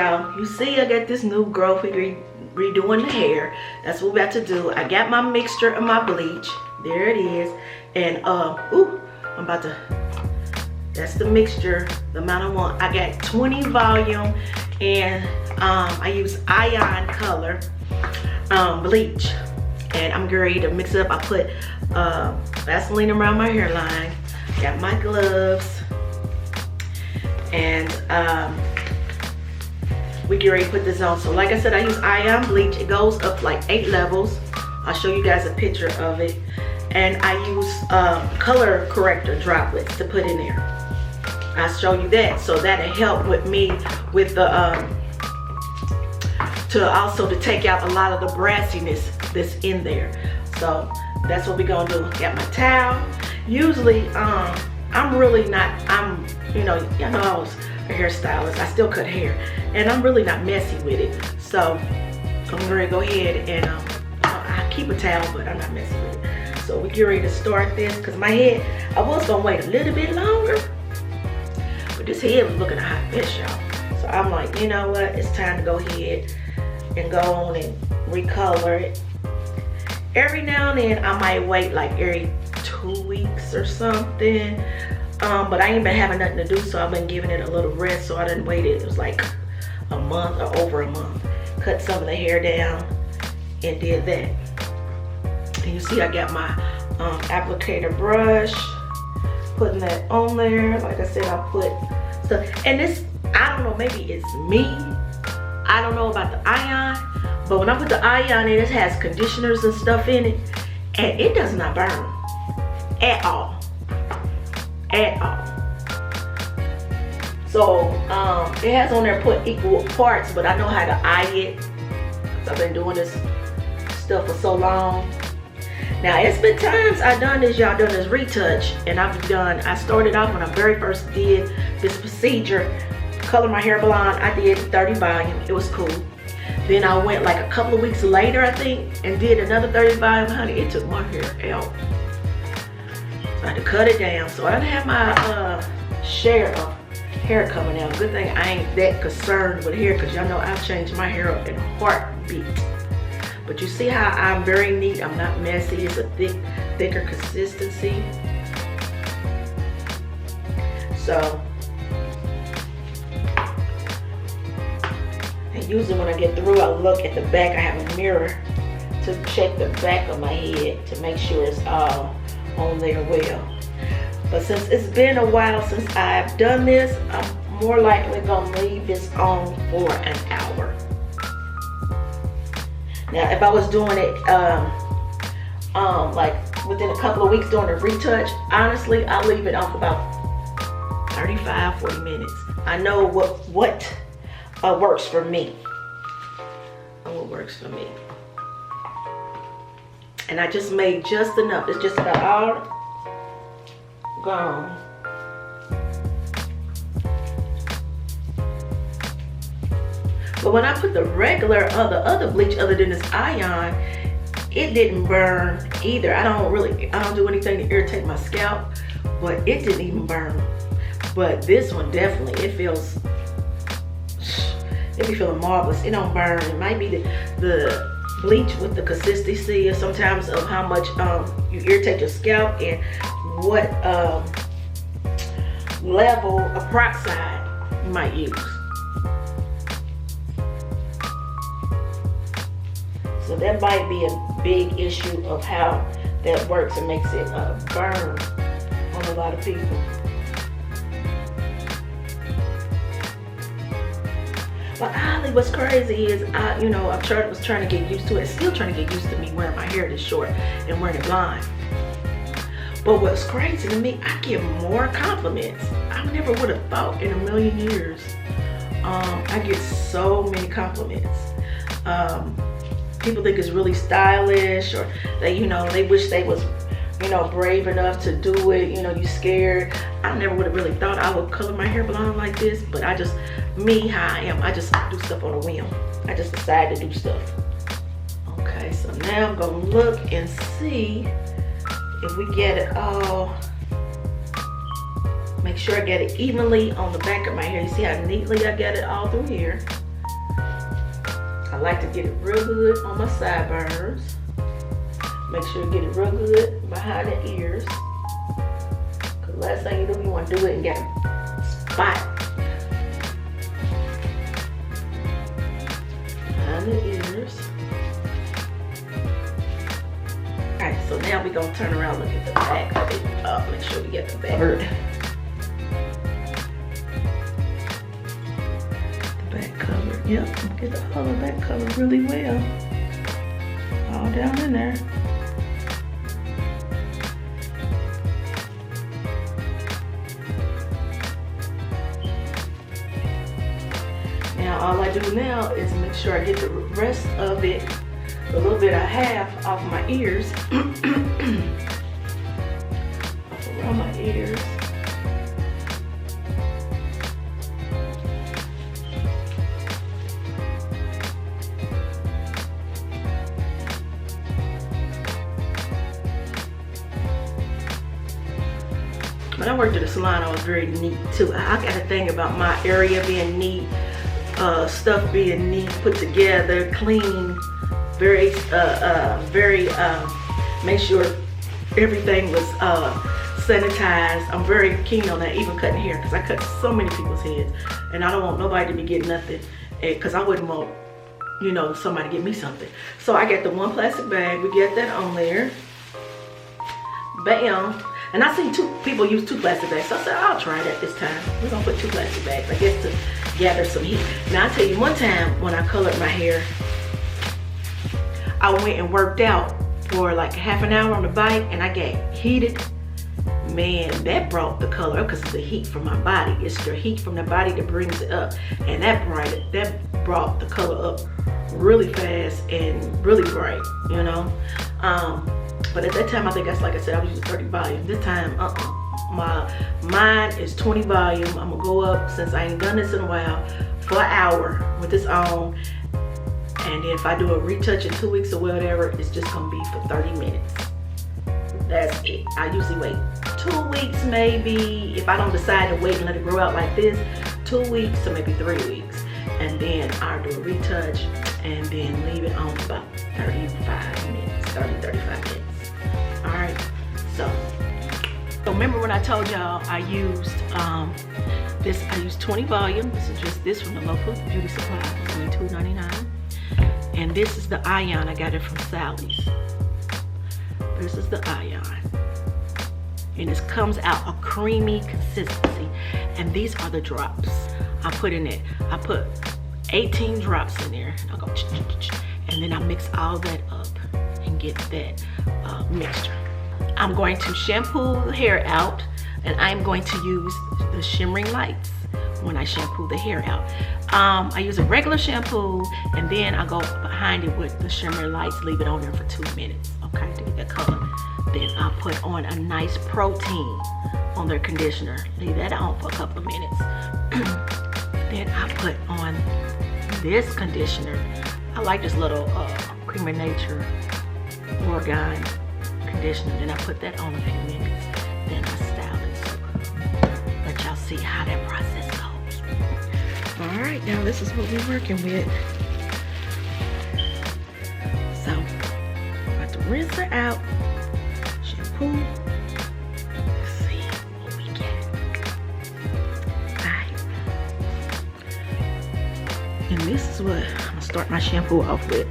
y'all, you see I got this new growth. We redoing the hair. That's what we're about to do. I got my mixture of my bleach. There it is. And ooh, I'm about to, that's the mixture, the amount I want. I got 20 volume, and I use ion color bleach, and I'm ready to mix it up. I put Vaseline around my hairline, got my gloves, and we get ready to put this on. So like I said, I use ion bleach. It goes up like 8 levels. I'll show you guys a picture of it. And I use color corrector droplets to put in there. I'll show you that. So that'll help with me with the to take out a lot of the brassiness that's in there. So that's what we're gonna do. Got my towel. Usually I'm really not, you know I was a hairstylist. I still cut hair, and I'm really not messy with it. So I'm gonna go ahead and I keep a towel, but I'm not messy with it. So we get ready to start this, because my head, I was gonna wait a little bit longer, but this head was looking a hot mess, y'all. So I'm like, you know what? It's time to go ahead and go on and recolor it. Every now and then I might wait like every 2 weeks or something. But I ain't been having nothing to do, so I've been giving it a little rest. So I didn't wait it. It was like a month or over a month. Cut some of the hair down and did that. And you see I got my applicator brush, putting that on there. Like I said, I put stuff. And this, I don't know, maybe it's me. I don't know about the ion, but when I put the ion in, it has conditioners and stuff in it, and it does not burn at all. At all. So it has on there put equal parts, but I know how to eye it, because I've been doing this stuff for so long. Now it's been times I've done this, y'all, done this retouch, and I started off when I very first did this procedure, color my hair blonde. I did 30 volume, it was cool. Then I went like a couple of weeks later, I think, and did another 30 volume. Honey, it took my hair out. So I had to cut it down. So I didn't have my share of hair coming out. Good thing I ain't that concerned with hair, because y'all know I've changed my hair up in a heartbeat. But you see how I'm very neat, I'm not messy. It's a thicker consistency. So, and usually when I get through, I look at the back. I have a mirror to check the back of my head to make sure it's all on there well. But since it's been a while since I've done this, I'm more likely gonna leave this on for an hour. Now, if I was doing it like within a couple of weeks doing a retouch, honestly, I'll leave it on for about 35, 40 minutes. I know what works for me. What works for me. And I just made just enough. It's just about all gone. But when I put the regular other bleach other than this ion, it didn't burn either. I don't do anything to irritate my scalp, but it didn't even burn. But this one definitely, it be feeling marvelous. It don't burn. It might be the bleach with the consistency or sometimes of how much you irritate your scalp and what level of peroxide you might use. So that might be a big issue of how that works and makes it burn on a lot of people. But oddly, what's crazy is I was trying to get used to it, still trying to get used to me wearing my hair this short and wearing it blonde. But what's crazy to me, I get more compliments. I never would have thought in a million years. I get so many compliments. People think it's really stylish, or they wish they was brave enough to do it. You scared. I never would have really thought I would color my hair blonde like this, but I just, me how I am, I just do stuff on a whim. I just decide to do stuff. Okay, so now I'm gonna look and see if we get it all. Make sure I get it evenly on the back of my hair. You see how neatly I got it all through here. like to get it real good on my sideburns. Make sure you get it real good behind the ears. Cause last thing you do, you want to do it and get a spot behind the ears. Alright, so now we're gonna turn around and look at the back of it. Make sure we get the back. The back cover. Yep, get the whole back cover really well. All down in there. Now all I do now is make sure I get the rest of it, a little bit I have off my ears. Around my ears. When I worked at a salon, I was very neat too. I got a thing about my area being neat, stuff being neat, put together, clean, very, make sure everything was sanitized. I'm very keen on that, even cutting hair, because I cut so many people's heads, and I don't want nobody to be getting nothing, because I wouldn't want, you know, somebody to get me something. So I get the one plastic bag, we get that on there, bam. And I seen two people use 2 plastic bags, so I said, I'll try that this time. We're gonna put 2 plastic bags, I guess, to gather some heat. Now I tell you, one time when I colored my hair, I went and worked out for like half an hour on the bike, and I got heated. Man, that brought the color up because of the heat from my body. It's the heat from the body that brings it up, and that brought the color up really fast and really bright, you know. But at that time, I think that's, like I said, I was using 30 volume. This time, mine is 20 volume. I'm gonna go up, since I ain't done this in a while, for an hour with this on. And then if I do a retouch in 2 weeks or whatever, it's just gonna be for 30 minutes. That's it. I usually wait 2 weeks maybe. If I don't decide to wait and let it grow out like this, 2 weeks to maybe 3 weeks. And then I'll do a retouch and then leave it on about 35 minutes, 35 minutes. All right, so remember when I told y'all I used this, I used 20 volume. This is just this from the local beauty supply, only $2.99. And this is the ion, I got it from Sally's. This is the ion. And it comes out a creamy consistency. And these are the drops I put in it. I put 18 drops in there. I'll go, and then I mix all that up and get that mixture. I'm going to shampoo the hair out, and I'm going to use the shimmering lights when I shampoo the hair out. I use a regular shampoo, and then I go behind it with the shimmering lights, leave it on there for 2 minutes, okay, to get that color. Then I put on a nice protein on their conditioner, leave that on for a couple of minutes. Then I put on this conditioner. I like this little Cream of Nature Oregon conditioner. Then I put that on a few minutes. Then I style it. So let y'all see how that process goes. All right, now this is what we're working with. So I'm about to rinse her out. Shampoo. Let's see what we get. All right. And this is what I'm gonna start my shampoo off with.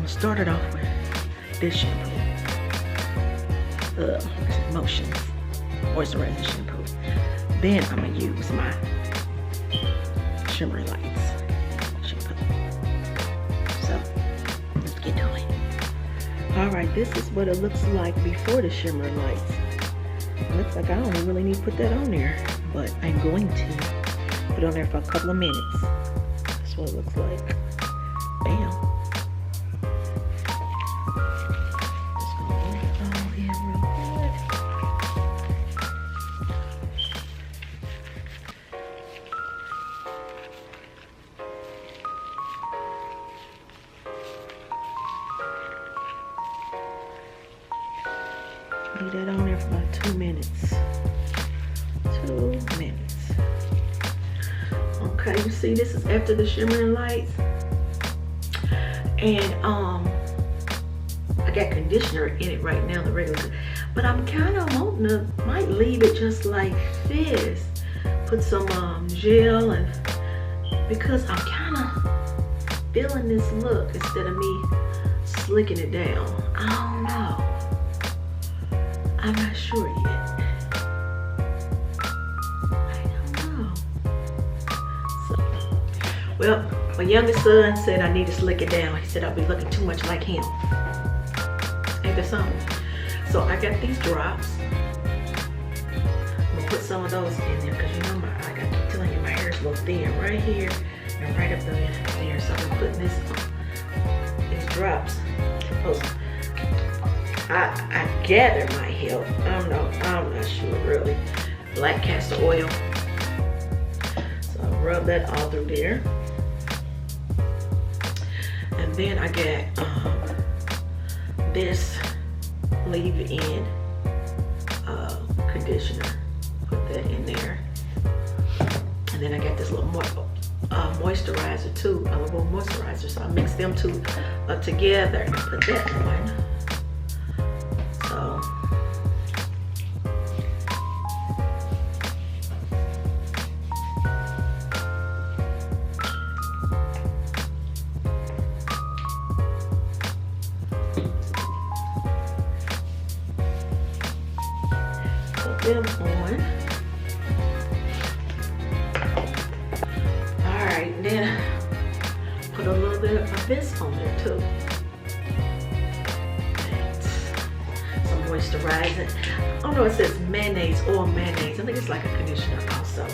Started off with this shampoo, Motions moisturizing shampoo. Then I'm gonna use my Shimmering Lights shampoo. So let's get to it. All right, this is what it looks like before the Shimmering Lights. Looks like I don't really need to put that on there, but I'm going to put it on there for a couple of minutes. That's what it looks like. Bam. Leave that on there for about 2 minutes. 2 minutes. Okay, you see this is after the shimmering lights. And I got conditioner in it right now, the regular, but I'm kind of wanting to, might leave it just like this. Put some gel, and because I'm kind of feeling this look instead of me slicking it down. I don't know. I'm not sure yet. I don't know. So, well, my youngest son said I need to slick it down. He said I'll be looking too much like him. Ain't that something? So I got these drops. I'm gonna put some of those in there because you know I got to telling you my hair is a little thin right here and right up there. So I'm putting these drops. I gather my help. I'm not sure really. Black castor oil. So I rub that all through there. And then I get this leave-in conditioner. Put that in there. And then I got this little moisturizer too, a little moisturizer. So I mix them two together and put that on. So put them on. Alright, then put a little bit of this on there too. Some moisturizing. I don't know, it says mayonnaise, oil mayonnaise. I think it's like a conditioner also.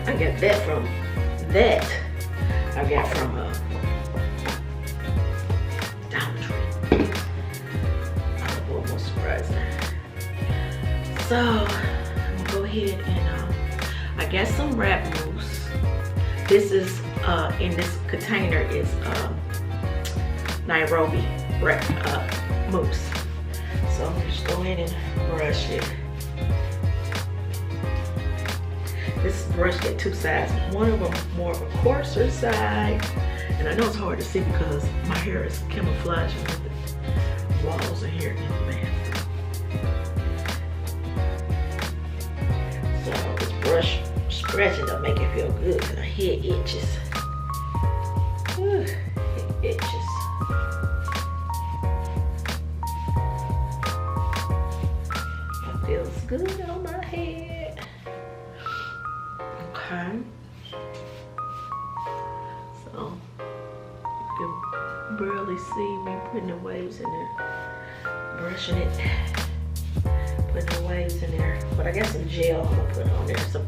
I got that from Dollar Tree. Olive oil moisturizer. So I'm gonna go ahead and I got some wrap mousse. This is in this container is Nairobi wrap mousse. So I'm just go ahead and brush it. This brush got two sides. One of them more of a coarser side, and I know it's hard to see because my hair is camouflaging with the walls in here in the bathroom. So this brush scratching don't make it feel good because my head itches. Ooh, it itches. It feels good on my head. Okay. So you can barely see me putting the waves in there, brushing it, putting the waves in there. But I got some gel I'm gonna put on there, some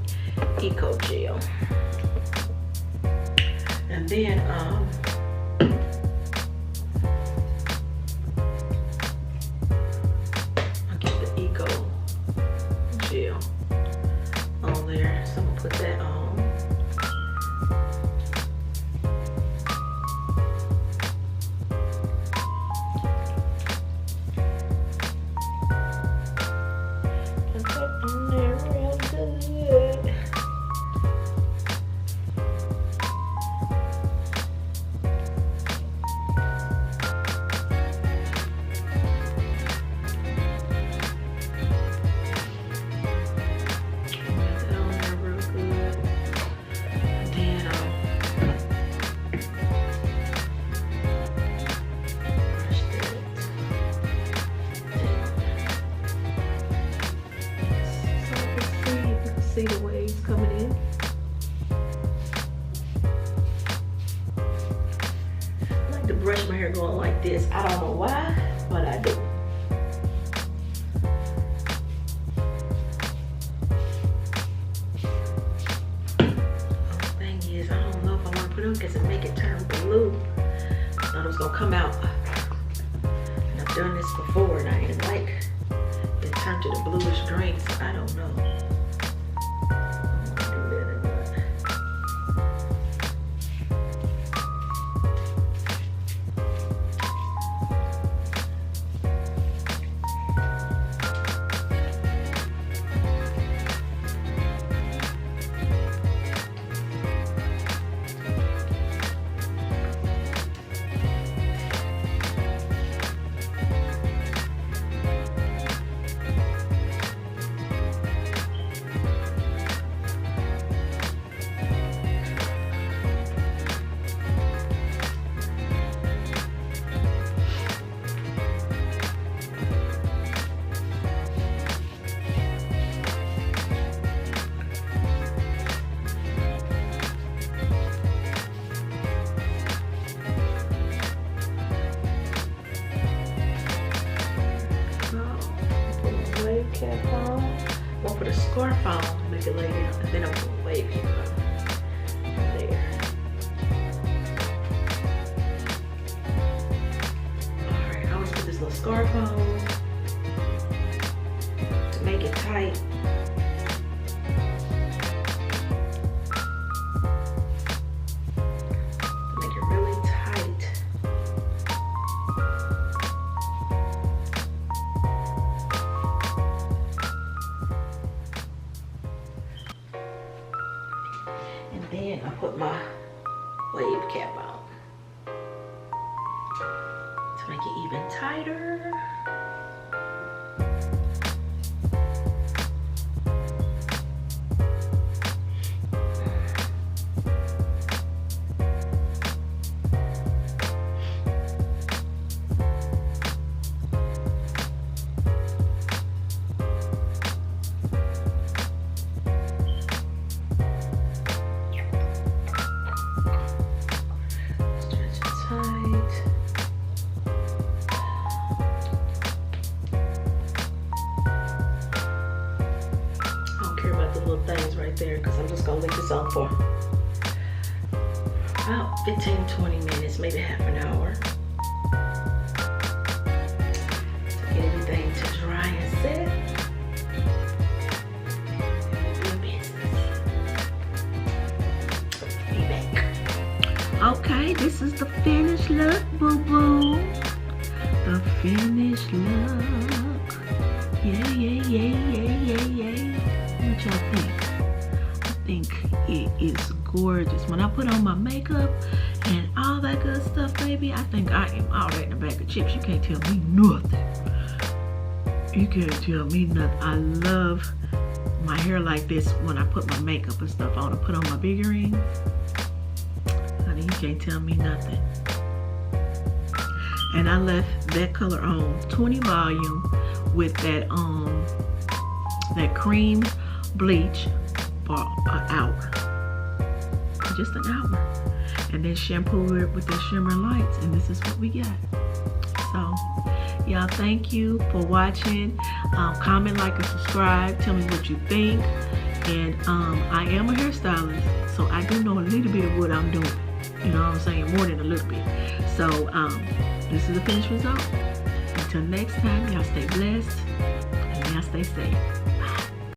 eco gel. And then I'll get the eco gel on there. So I'm gonna put that on. Put that on there real good. See the waves coming in. I like to brush my hair going like this. I don't know why, but I do. The thing is, I don't know if I want to put it on because it make it turn blue. I thought it was gonna come out. And I've done this before and I didn't like it turned to the bluish green, so I don't know. cap on. I'm gonna put a scarf on, make it lay down, and then I'm gonna wave it up. There. Alright, I always put this little scarf on to make it tight. Then I put my wave cap on to make it even tighter. Things right there, because I'm just gonna leave this on for about 15-20 minutes, maybe half an hour, to get everything to dry and set. Good business. Be back. Okay, this is the finished look, boo boo. The finished look. Yeah. What y'all think? I think it is gorgeous. When I put on my makeup and all that good stuff, baby, I think I am all right in a bag of chips. You can't tell me nothing. You can't tell me nothing. I love my hair like this when I put my makeup and stuff on and put on my big rings. Honey, you can't tell me nothing. And I left that color on 20 volume with that that cream bleach for an hour, just an hour, and then shampoo it with the shimmering lights, and this is what we got. So y'all, thank you for watching. Comment, like, and subscribe. Tell me what you think. And I am a hairstylist, so I do know a little bit of what I'm doing. You know what I'm saying? More than a little bit. So this is the finished result. Until next time, y'all stay blessed and y'all stay safe.